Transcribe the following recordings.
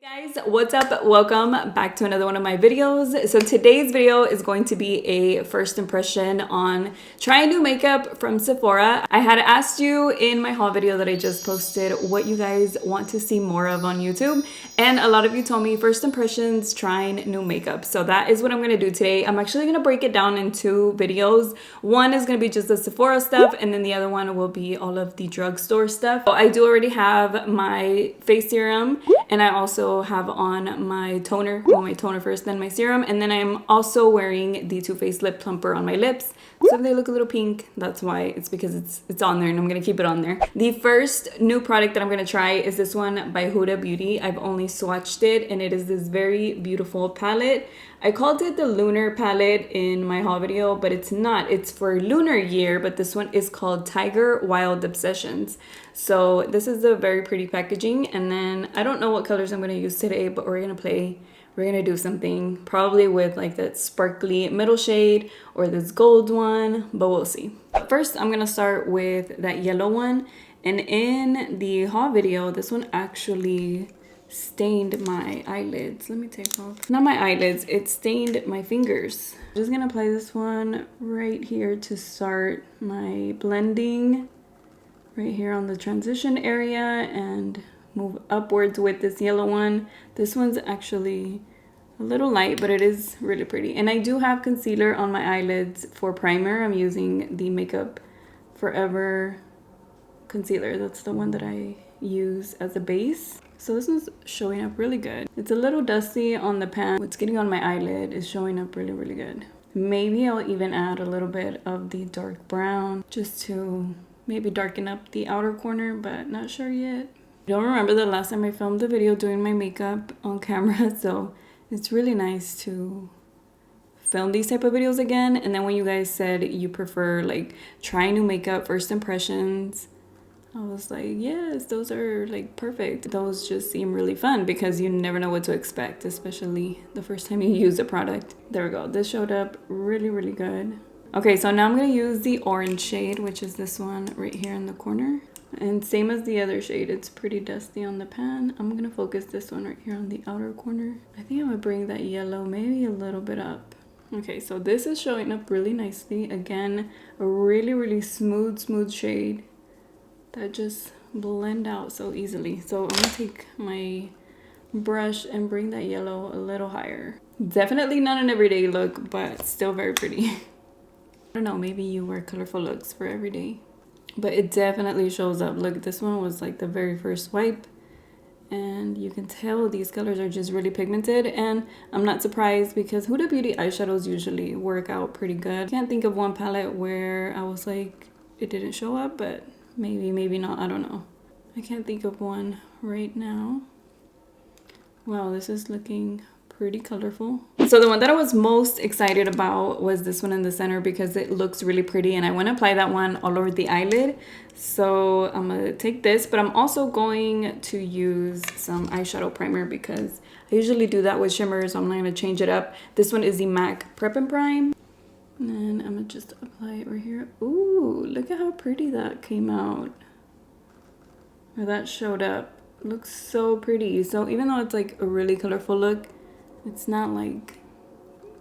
Guys, what's up? Welcome back to another one of my videos. So today's video is going to be a first impression on trying new makeup from Sephora. I had asked you in my haul video that I just posted what you guys want to see more of on YouTube, and a lot of you told me first impressions trying new makeup. So that is what I'm going to do today. I'm actually going to break it down in two videos. One is going to be just the Sephora stuff, and then the other one will be all of the drugstore stuff. So I do already have my face serum, and I also have on my toner. Well, my toner first, then my serum, and then I'm also wearing the Too Faced lip plumper on my lips. So if they look a little pink, that's why. It's because it's on there, and I'm gonna keep it on there. The first new product that I'm gonna try is this one by Huda Beauty. I've only swatched it, and it is this very beautiful palette. I called it the Lunar palette in my haul video, but it's not. It's for Lunar Year, but this one is called Tiger Wild Obsessions. So this is a very pretty packaging, and then I don't know what colors I'm gonna use today, but we're gonna do something probably with like that sparkly middle shade or this gold one, but we'll see. First, I'm gonna start with that yellow one, and in the haul video, this one actually stained my eyelids. Let me take off, not my eyelids, it stained my fingers. I'm just gonna apply this one right here to start my blending, right here on the transition area, and move upwards with this yellow one. This one's actually a little light, but it is really pretty. And I do have concealer on my eyelids for primer. I'm using the Makeup Forever concealer. That's the one that I use as a base. So this one's showing up really good. It's a little dusty on the pan. What's getting on my eyelid is showing up really, really good. Maybe I'll even add a little bit of the dark brown just to maybe darken up the outer corner, but not sure yet. I don't remember the last time I filmed the video doing my makeup on camera, so it's really nice to film these type of videos again. And then when you guys said you prefer like trying new makeup, first impressions, I was like, yes, those are like perfect. Those just seem really fun because you never know what to expect, especially the first time you use a product. There we go. This showed up really, really good. Okay, so now I'm going to use the orange shade, which is this one right here in the corner. And same as the other shade, it's pretty dusty on the pan. I'm going to focus this one right here on the outer corner. I think I'm going to bring that yellow maybe a little bit up. Okay, so this is showing up really nicely. Again, a really, really smooth shade that just blend out so easily. So I'm going to take my brush and bring that yellow a little higher. Definitely not an everyday look, but still very pretty. I don't know, maybe you wear colorful looks for every day, but it definitely shows up. Look, this one was like the very first wipe, and you can tell these colors are just really pigmented, and I'm not surprised because Huda Beauty eyeshadows usually work out pretty good. Can't think of one palette where I was like, it didn't show up, but maybe not, I don't know. I can't think of one right now. Wow, this is looking pretty colorful. So the one that I was most excited about was this one in the center because it looks really pretty, and I want to apply that one all over the eyelid. So I'm gonna take this, but I'm also going to use some eyeshadow primer because I usually do that with shimmers, so I'm not gonna change it up. This one is the MAC Prep and Prime, and I'm gonna just apply it right here. Ooh, look at how pretty that came out, or that showed up. Looks so pretty. So even though it's like a really colorful look, it's not like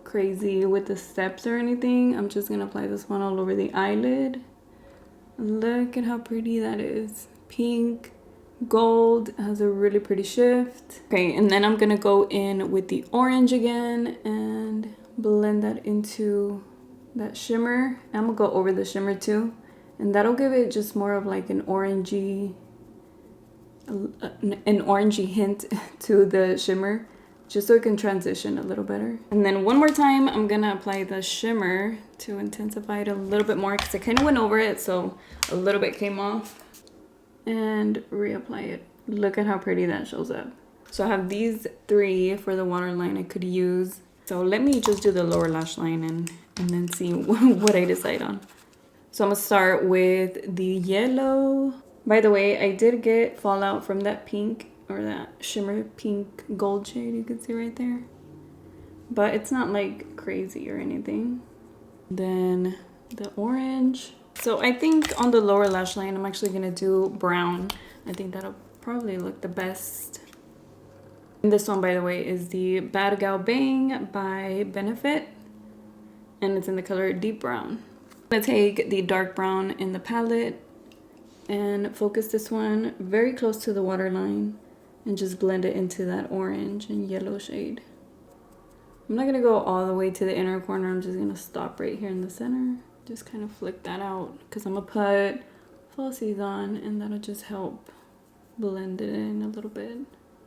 crazy with the steps or anything. I'm just gonna apply this one all over the eyelid. Look at how pretty that is. Pink, gold, has a really pretty shift. Okay, and then I'm gonna go in with the orange again and blend that into that shimmer. I'm gonna go over the shimmer too, and that'll give it just more of like an orangey hint to the shimmer, just so it can transition a little better. And then one more time, I'm gonna apply the shimmer to intensify it a little bit more because I kind of went over it, so a little bit came off, and reapply it. Look at how pretty that shows up. So I have these three for the waterline I could use. So let me just do the lower lash line and then see what I decide on. So I'm gonna start with the yellow. By the way, I did get fallout from that pink, or that shimmer pink gold shade you can see right there, but it's not like crazy or anything. Then the orange. So I think on the lower lash line, I'm actually gonna do brown. I think that'll probably look the best. And this one, by the way, is the Bad Gal Bang by Benefit, and it's in the color Deep Brown. I'm gonna take the dark brown in the palette and focus this one very close to the waterline and just blend it into that orange and yellow shade. I'm not gonna go all the way to the inner corner. I'm just gonna stop right here in the center. Just kind of flick that out because I'm gonna put falsies on, and that'll just help blend it in a little bit.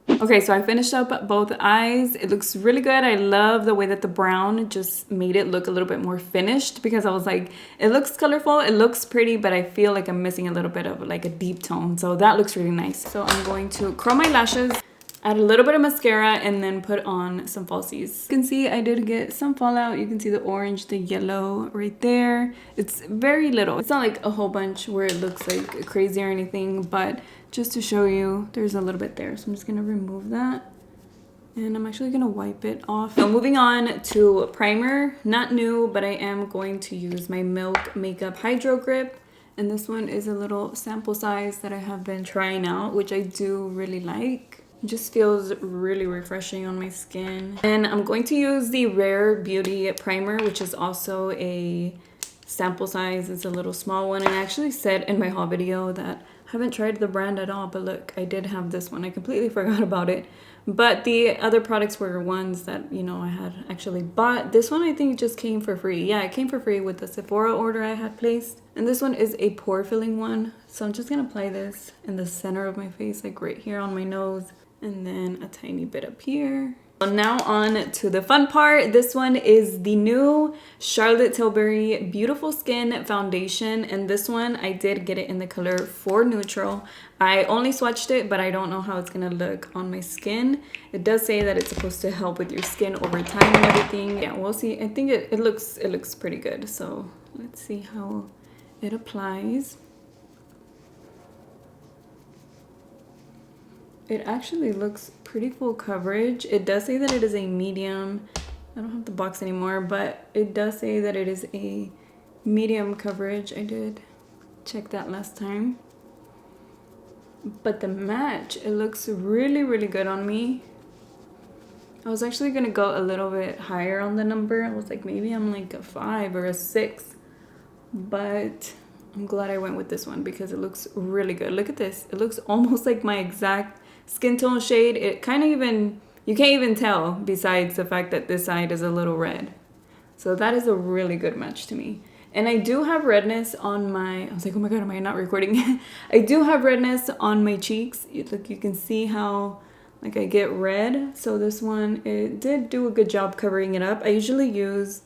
Okay, so I finished up both eyes. It looks really good. I love the way that the brown just made it look a little bit more finished, because I was like, it looks colorful, it looks pretty, but I feel like I'm missing a little bit of like a deep tone. So that looks really nice. So I'm going to curl my lashes, add a little bit of mascara, and then put on some falsies. You can see I did get some fallout. You can see the orange, the yellow right there. It's very little. It's not like a whole bunch where it looks like crazy or anything, but just to show you, there's a little bit there. So I'm just gonna remove that. And I'm actually gonna wipe it off. So moving on to primer, not new, but I am going to use my Milk Makeup Hydro Grip. And this one is a little sample size that I have been trying out, which I do really like. It just feels really refreshing on my skin. And I'm going to use the Rare Beauty primer, which is also a sample size. It's a little small one. And I actually said in my haul video that I haven't tried the brand at all, but look, I did have this one. I completely forgot about it. But the other products were ones that, you know, I had actually bought. This one I think just came for free. Yeah, it came for free with the Sephora order I had placed. And this one is a pore filling one. So I'm just gonna apply this in the center of my face, like right here on my nose, and then a tiny bit up here. Now on to the fun part. This one is the new Charlotte Tilbury Beautiful Skin Foundation, and this one I did get it in the color 4 Neutral. I only swatched it, but I don't know how it's gonna look on my skin. It does say that it's supposed to help with your skin over time and everything. Yeah, we'll see. I think it looks pretty good. So let's see how it applies. It actually looks pretty full coverage. It does say that it is a medium. I don't have the box anymore, but it does say that it is a medium coverage. I did check that last time. But the match, it looks really, really good on me. I was actually gonna go a little bit higher on the number. I was like, maybe I'm like a 5 or a 6. But I'm glad I went with this one because it looks really good. Look at this. It looks almost like my exact skin tone shade. It kind of even, you can't even tell besides the fact that this side is a little red. So that is a really good match to me. And I do have redness on my, I was like, oh my God, am I not recording? I do have redness on my cheeks. Look, you can see how like I get red. So this one, it did do a good job covering it up. I usually use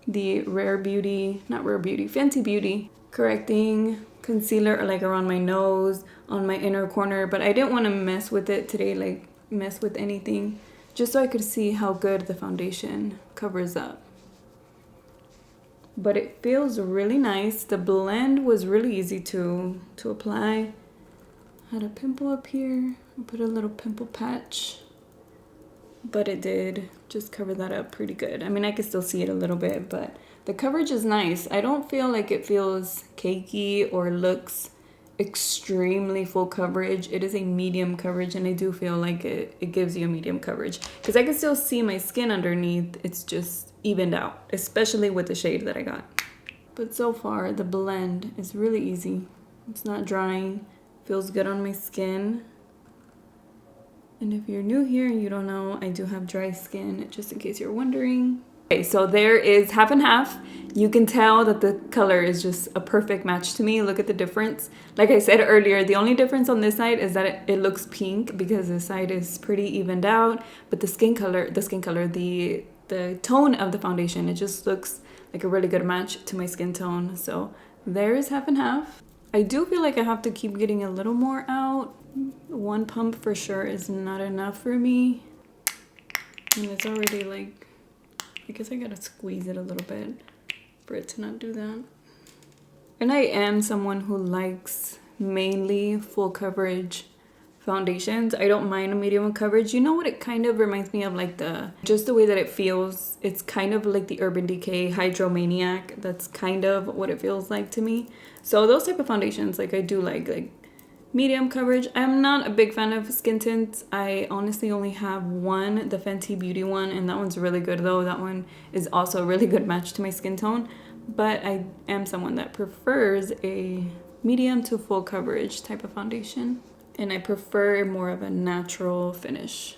the Rare Beauty, not Rare Beauty, Fenty Beauty correcting concealer like around my nose, on my inner corner, but I didn't want to mess with it today, like mess with anything, just so I could see how good the foundation covers up. But it feels really nice. The blend was really easy to apply. Had a pimple up here. I put a little pimple patch, but it did just cover that up pretty good. I mean, I could still see it a little bit, but the coverage is nice. I don't feel like it feels cakey or looks extremely full coverage. It is a medium coverage, and I do feel like it gives you a medium coverage because I can still see my skin underneath. It's just evened out, especially with the shade that I got. But so far, the blend is really easy. It's not drying, feels good on my skin. And if you're new here and you don't know, I do have dry skin, just in case you're wondering. Okay, so there is half and half. You can tell that the color is just a perfect match to me. Look at the difference. Like I said earlier, the only difference on this side is that it looks pink because this side is pretty evened out. But the tone of the foundation, it just looks like a really good match to my skin tone. So there is half and half. I do feel like I have to keep getting a little more out. One pump for sure is not enough for me. And it's already like, I guess I gotta squeeze it a little bit for it to not do that. And I am someone who likes mainly full coverage foundations. I don't mind a medium coverage. You know what it kind of reminds me of? Like just the way that it feels. It's kind of like the Urban Decay Hydromaniac. That's kind of what it feels like to me. So those type of foundations, like I do like medium coverage. I'm not a big fan of skin tints. I honestly only have one, the Fenty Beauty one, and that one's really good though. That one is also a really good match to my skin tone, but I am someone that prefers a medium to full coverage type of foundation, and I prefer more of a natural finish,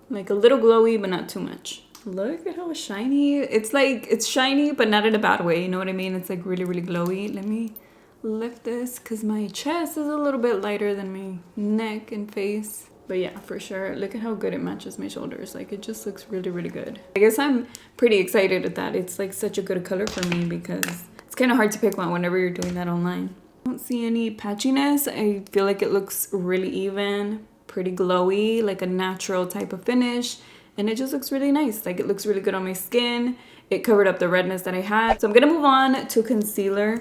like a little glowy but not too much. Look at how shiny. It's like, it's shiny but not in a bad way, you know what I mean? It's like really glowy. Let me lift this because my chest is a little bit lighter than my neck and face. But yeah, for sure, look at how good it matches my shoulders. Like, it just looks really good. I guess I'm pretty excited at that. It's like such a good color for me because it's kind of hard to pick one whenever you're doing that online. I don't see any patchiness. I feel like it looks really even, pretty glowy, like a natural type of finish. And it just looks really nice. Like, it looks really good on my skin. It covered up the redness that I had. So I'm gonna move on to concealer.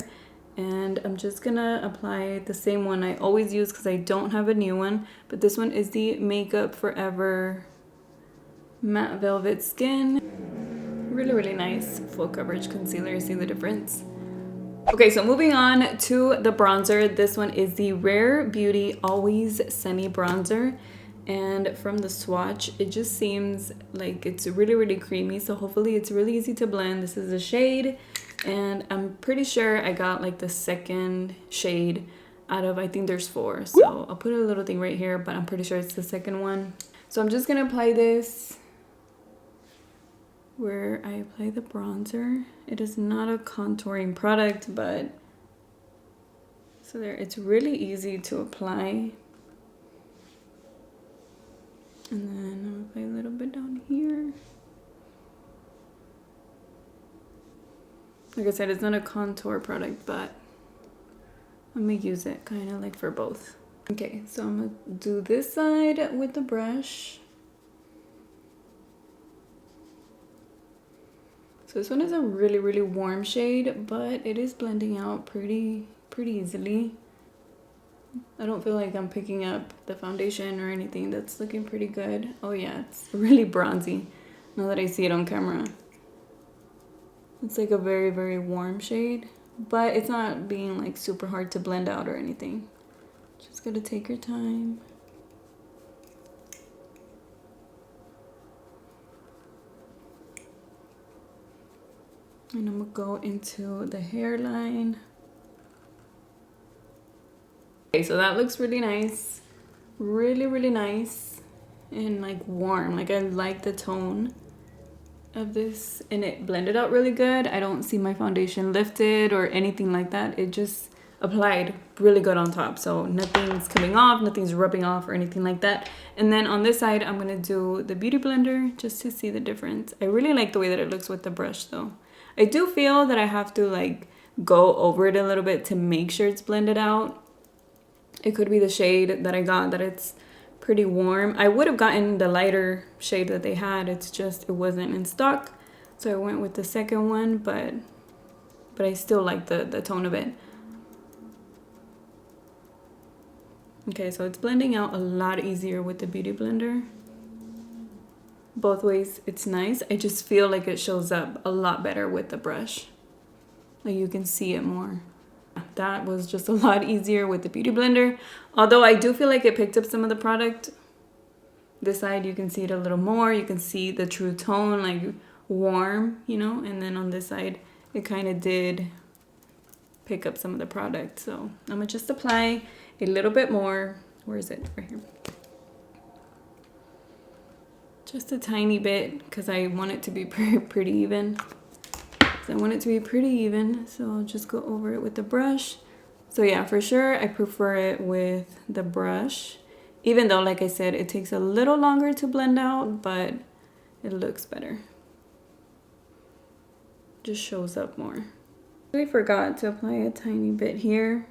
And I'm just gonna apply the same one I always use because I don't have a new one. But this one is the Makeup Forever Matte Velvet Skin. Really nice full coverage concealer. See the difference? Okay, so moving on to the bronzer. This one is the Rare Beauty Always Sunny Bronzer. And from the swatch, it just seems like it's really creamy. So hopefully it's really easy to blend. This is a shade. And I'm pretty sure I got like the second shade out of, I think there's 4. So I'll put a little thing right here, but I'm pretty sure it's the second one. So I'm just gonna apply this where I apply the bronzer. It is not a contouring product, but so there, it's really easy to apply. And then I'll apply a little bit down here. Like I said, it's not a contour product, but I'm gonna use it kind of like for both. Okay, so I'm gonna do this side with the brush. So this one is a really warm shade, but it is blending out pretty easily. I don't feel like I'm picking up the foundation or anything. That's looking pretty good. Oh yeah, it's really bronzy now that I see it on camera. It's like a very warm shade, but it's not being like super hard to blend out or anything. Just gotta take your time. And I'm gonna go into the hairline. Okay, so that looks really nice. Really nice and like warm. Like, I like the tone of this, and it blended out really good. I don't see my foundation lifted or anything like that. It just applied really good on top, so nothing's coming off, nothing's rubbing off or anything like that. And then on this side, I'm gonna do the beauty blender just to see the difference. I really like the way that it looks with the brush though. I do feel that I have to like go over it a little bit to make sure it's blended out. It could be the shade that I got, that it's pretty warm. I would have gotten the lighter shade that they had. It's just, it wasn't in stock. So I went with the second one, but I still like the tone of it. Okay, so it's blending out a lot easier with the beauty blender. Both ways, it's nice. I just feel like it shows up a lot better with the brush. Like, you can see it more. That was just a lot easier with the beauty blender. Although I do feel like it picked up some of the product. This side, you can see it a little more. You can see the true tone, like warm, you know? And then on this side, it kind of did pick up some of the product. So I'm gonna just apply a little bit more. Where is it? Right here. Just a tiny bit, because I want it to be pretty even. So I want it to be pretty even, so I'll just go over it with the brush. So yeah, for sure, I prefer it with the brush. Even though, like I said, it takes a little longer to blend out, but it looks better. Just shows up more. I forgot to apply a tiny bit here.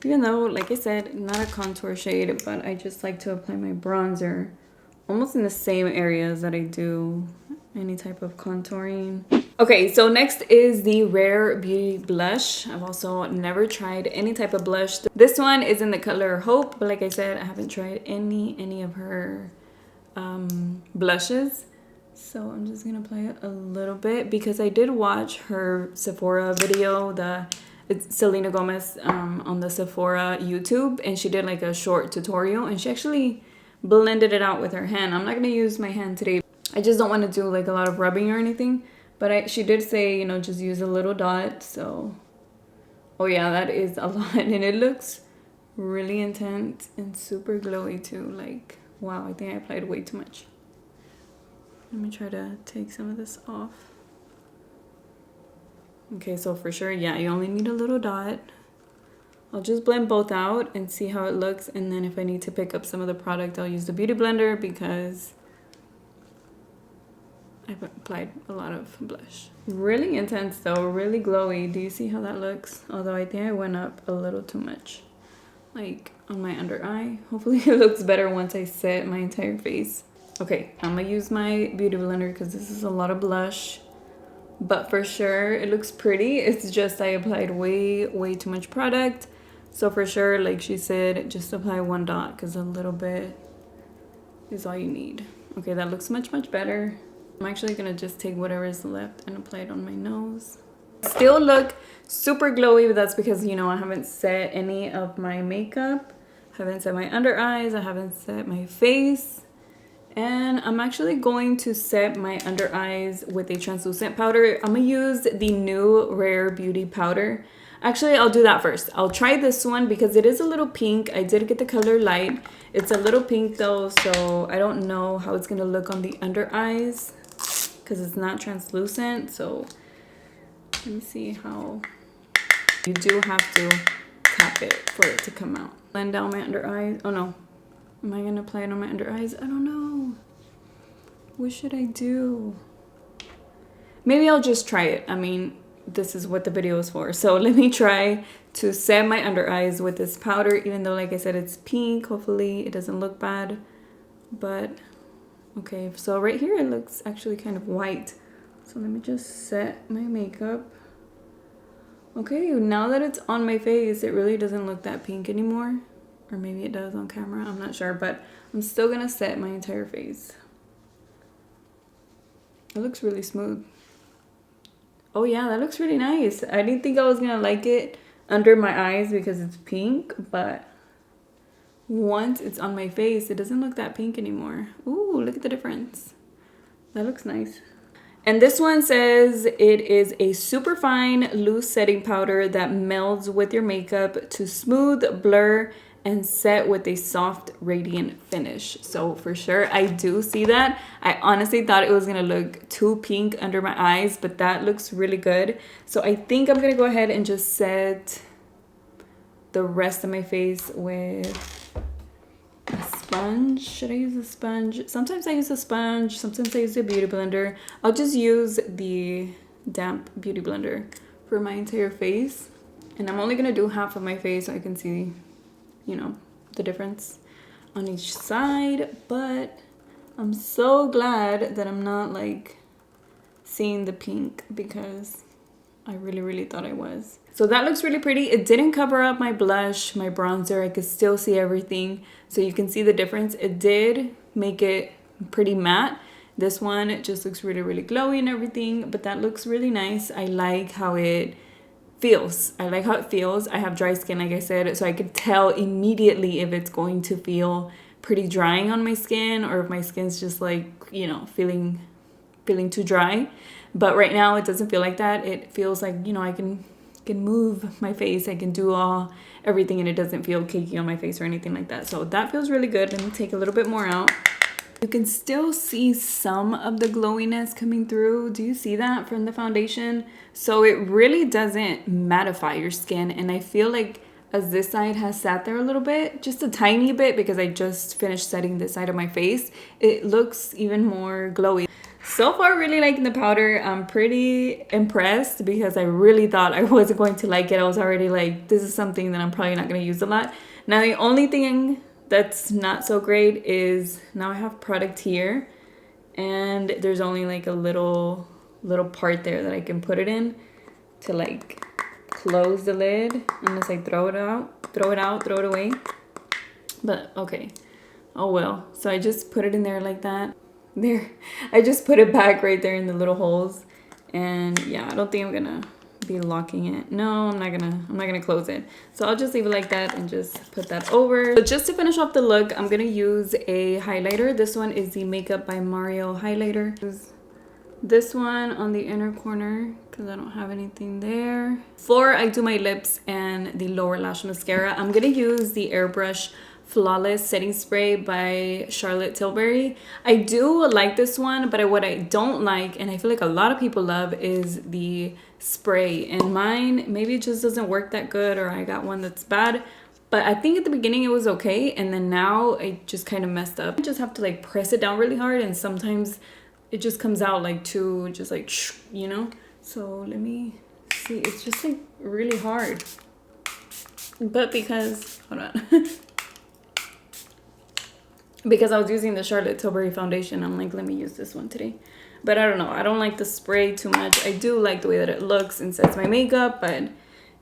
Even though, like I said, not a contour shade, but I just like to apply my bronzer almost in the same areas that I do any type of contouring. Okay, so next is the Rare Beauty blush. I've also never tried any type of blush. This one is in the color Hope, but like I said, I haven't tried any of her blushes. So I'm just gonna apply it a little bit because I did watch her Sephora video, the It's Selena Gomez on the Sephora YouTube, and she did like a short tutorial, and she actually blended it out with her hand. I'm not gonna use my hand today. I just don't want to do like a lot of rubbing or anything, but she did say, you know, just use a little dot. So, oh yeah, that is a lot, and it looks really intense and super glowy too. Like, wow, I think I applied way too much. Let me try to take some of this off. Okay, so for sure, yeah, you only need a little dot. I'll just blend both out and see how it looks, and then if I need to pick up some of the product, I'll use the Beauty Blender because I've applied a lot of blush. Really intense though, really glowy. Do you see how that looks? Although I think I went up a little too much, like on my under eye. Hopefully it looks better once I set my entire face. Okay, I'm gonna use my Beauty Blender because this is a lot of blush. But for sure, it looks pretty. It's just I applied way too much product. So for sure, like she said, just apply one dot because a little bit is all you need. Okay, that looks much better. I'm actually gonna just take whatever is left and apply it on my nose. Still look super glowy, but that's because, you know, I haven't set any of my makeup. I haven't set my under eyes. I haven't set my face. And I'm actually going to set my under eyes with a translucent powder. I'm gonna use the new Rare Beauty powder. Actually, I'll do that first. I'll try this one because it is a little pink. I did get the color light. It's a little pink though, so I don't know how it's gonna look on the under eyes because it's not translucent. So let me see how. You do have to tap it for it to come out. Blend down my under eyes. Oh no. Am I gonna apply it on my under eyes? I don't know. What should I do? Maybe I'll just try it. I mean, this is what the video is for. So let me try to set my under eyes with this powder, even though, like I said, it's pink. Hopefully it doesn't look bad. But, okay, so right here it looks actually kind of white. So let me just set my makeup. Okay, now that it's on my face, it really doesn't look that pink anymore. Or maybe it does on camera, I'm not sure, but I'm still gonna set my entire face. It looks really smooth. Oh yeah, that looks really nice. I didn't think I was gonna like it under my eyes because it's pink, but once it's on my face, it doesn't look that pink anymore. Ooh, look at the difference. That looks nice. And this one says it is a super fine loose setting powder that melds with your makeup to smooth, blur, and set with a soft, radiant finish. So for sure, I do see that. I honestly thought it was gonna look too pink under my eyes, but that looks really good. So I think I'm gonna go ahead and just set the rest of my face with a sponge. Should I use a sponge? Sometimes I use a sponge, sometimes I use a beauty blender. I'll just use the damp beauty blender for my entire face. And I'm only gonna do half of my face so I can see, you know, the difference on each side. But I'm so glad that I'm not like seeing the pink because I really thought I was. So that looks really pretty. It didn't cover up my blush, my bronzer. I could still see everything. So you can see the difference. It did make it pretty matte. This one, it just looks really glowy and everything, but that looks really nice. I like how it feels. I like how it feels. I have dry skin, like I said, so I could tell immediately if it's going to feel pretty drying on my skin or if my skin's just like, you know, feeling too dry. But right now it doesn't feel like that. It feels like, you know, I can move my face. I can do everything and it doesn't feel cakey on my face or anything like that. So that feels really good. Let me take a little bit more out. You can still see some of the glowiness coming through. Do you see that from the foundation? So it really doesn't mattify your skin. And I feel like as this side has sat there a little bit, just a tiny bit, because I just finished setting this side of my face, it looks even more glowy. So far, really liking the powder. I'm pretty impressed because I really thought I wasn't going to like it. I was already like, this is something that I'm probably not going to use a lot. Now, the only thing that's not so great is now I have product here and there's only like a little part there that I can put it in to like close the lid and just like throw it away. But okay, oh well. So I just put it in there like that. There, I just put it back right there in the little holes. And yeah, I don't think I'm gonna be locking it. No, I'm not gonna close it. So I'll just leave it like that and just put that over. So just to finish off the look, I'm gonna use a highlighter. This one is the Makeup by Mario highlighter. This one on the inner corner because I don't have anything there. Before I do my lips and the lower lash mascara, I'm gonna use the Airbrush Flawless Setting Spray by Charlotte Tilbury. I do like this one, but what I don't like, and I feel like a lot of people love, is the spray. And mine, maybe it just doesn't work that good, or I got one that's bad. But I think at the beginning it was okay, and then now it just kind of messed up. You just have to like press it down really hard, and sometimes it just comes out like too, just like, you know? So let me see, it's just like really hard. But because, hold on. Because I was using the Charlotte Tilbury foundation, I'm like, let me use this one today. But I don't know, I don't like the spray too much. I do like the way that it looks and sets my makeup, but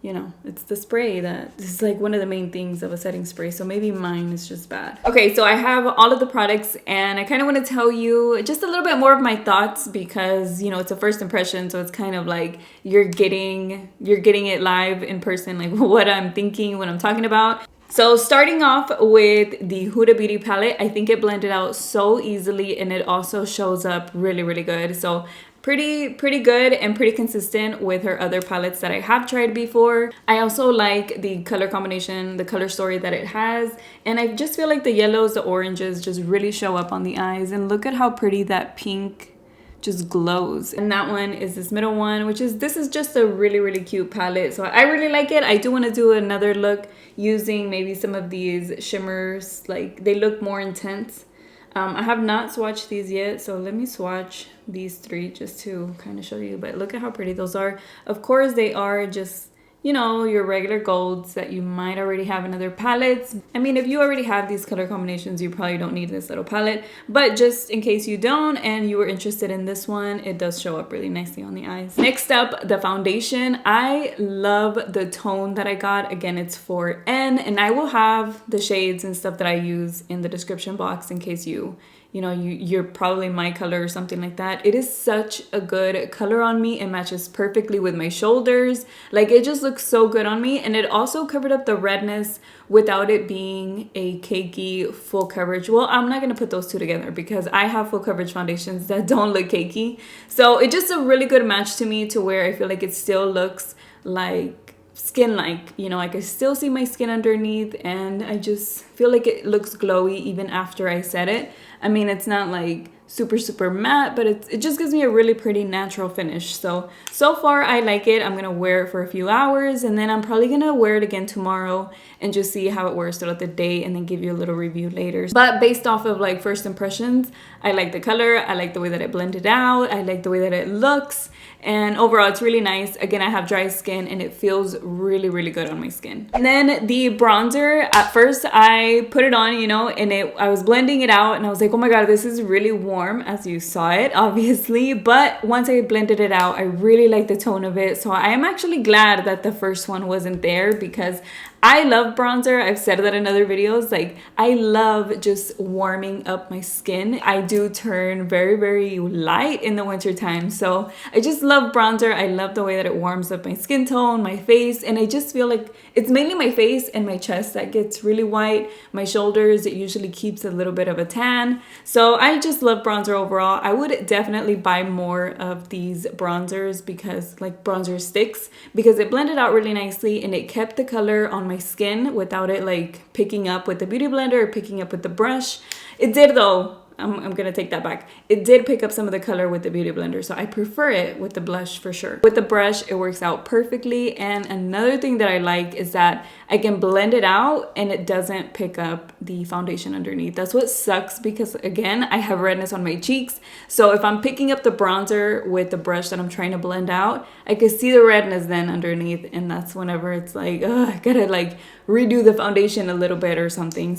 you know, it's the spray that this is like one of the main things of a setting spray. So maybe mine is just bad. Okay, so I have all of the products and I kind of want to tell you just a little bit more of my thoughts because, you know, it's a first impression. So it's kind of like you're getting it live in person, like what I'm thinking, what I'm talking about. So starting off with the Huda Beauty palette, I think it blended out so easily and it also shows up really, really good. So pretty good and pretty consistent with her other palettes that I have tried before. I also like the color combination, the color story that it has. And I just feel like the yellows, the oranges just really show up on the eyes. And look at how pretty that pink just glows. And that one is this middle one, this is just a really, really cute palette. So I really like it. I do want to do another look using maybe some of these shimmers, like they look more intense. I have not swatched these yet, so let me swatch these three just to kind of show you. But look at how pretty those are. Of course, they are just, you know, your regular golds that you might already have in other palettes. I mean, if you already have these color combinations, you probably don't need this little palette. But just in case you don't and you were interested in this one, it does show up really nicely on the eyes. Next up, the foundation. I love the tone that I got. Again, it's 4N, and I will have the shades and stuff that I use in the description box in case you're probably my color or something like that. It is such a good color on me. It matches perfectly with my shoulders. Like, it just looks so good on me. And it also covered up the redness without it being a cakey full coverage. Well, I'm not gonna put those two together because I have full coverage foundations that don't look cakey. So it's just a really good match to me, to where I feel like it still looks like skin-like, you know, I can still see my skin underneath, and I just feel like it looks glowy even after I set it. I mean, it's not like super matte, but it just gives me a really pretty natural finish. So far I like it. I'm gonna wear it for a few hours, and then I'm probably gonna wear it again tomorrow and just see how it wears throughout the day, and then give you a little review later. But based off of like first impressions, I like the color, I like the way that it blended out, I like the way that it looks, and overall it's really nice. Again, I have dry skin and it feels really good on my skin. And then the bronzer, at first I put it on, you know, and I was blending it out and I was like, oh my god, this is really warm, as you saw it obviously. But once I blended it out, I really like the tone of it. So I am actually glad that the first one wasn't there, because I love bronzer. I've said that in other videos. Like, I love just warming up my skin. I do turn very light in the winter time. So I just love bronzer. I love the way that it warms up my skin tone, my face. And I just feel like it's mainly my face and my chest that gets really white. My shoulders, it usually keeps a little bit of a tan. So I just love bronzer overall. I would definitely buy more of these bronzers, because like bronzer sticks, because it blended out really nicely and it kept the color on my skin without it like picking up with the beauty blender or picking up with the brush. It did though. I'm gonna take that back. It did pick up some of the color with the beauty blender, so I prefer it with the blush for sure. With the brush, it works out perfectly. And another thing that I like is that I can blend it out and it doesn't pick up the foundation underneath. That's what sucks, because again, I have redness on my cheeks. So if I'm picking up the bronzer with the brush that I'm trying to blend out, I can see the redness then underneath, and that's whenever it's like, I gotta like redo the foundation a little bit or something.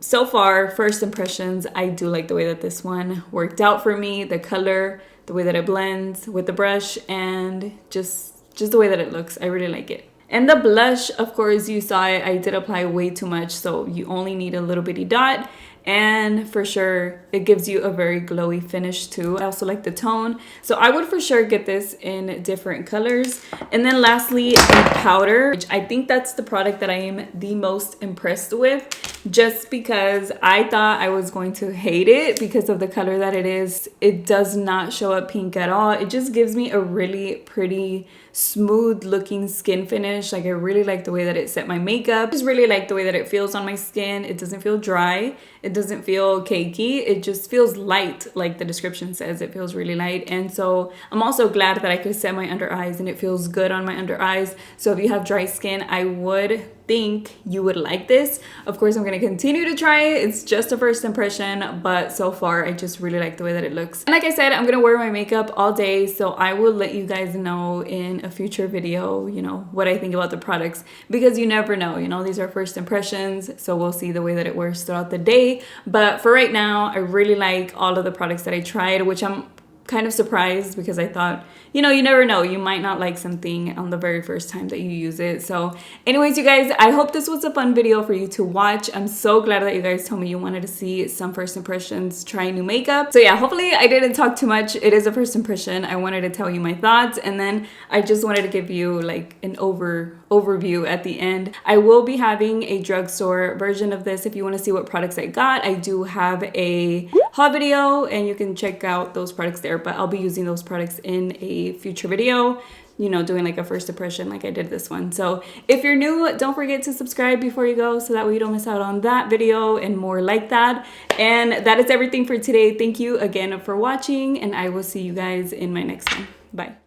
So far, first impressions, I do like the way that this one worked out for me. The color, the way that it blends with the brush, and just the way that it looks. I really like it. And the blush, of course, you saw it. I did apply way too much, so you only need a little bitty dot. And for sure, it gives you a very glowy finish too. I also like the tone, so I would for sure get this in different colors. And then lastly, the powder, which I think that's the product that I am the most impressed with, just because I thought I was going to hate it because of the color that it is. It does not show up pink at all. It just gives me a really pretty, smooth looking skin finish. Like, I really like the way that it set my makeup. I just really like the way that it feels on my skin. It doesn't feel dry. It doesn't feel cakey. It just feels light, like the description says. It feels really light. And so I'm also glad that I could set my under eyes and it feels good on my under eyes. So if you have dry skin, I would think you would like this. Of course, I'm going to continue to try it. It's just a first impression, but so far I just really like the way that it looks. And like I said, I'm going to wear my makeup all day, so I will let you guys know in a future video, you know, what I think about the products, because you never know, you know, these are first impressions, so we'll see the way that it wears throughout the day. But for right now, I really like all of the products that I tried, which I'm kind of surprised because I thought, you know, you never know, you might not like something on the very first time that you use it. So anyways, you guys, I hope this was a fun video for you to watch. I'm so glad that you guys told me you wanted to see some first impressions trying new makeup. So yeah, hopefully I didn't talk too much. It is a first impression. I wanted to tell you my thoughts, and then I just wanted to give you like an overview at the end. I will be having a drugstore version of this if you want to see what products I got. I do have a haul video and you can check out those products there, but I'll be using those products in a future video, you know, doing like a first impression like I did this one. So if you're new, don't forget to subscribe before you go so that way you don't miss out on that video and more like that. And that is everything for today. Thank you again for watching, and I will see you guys in my next one. Bye.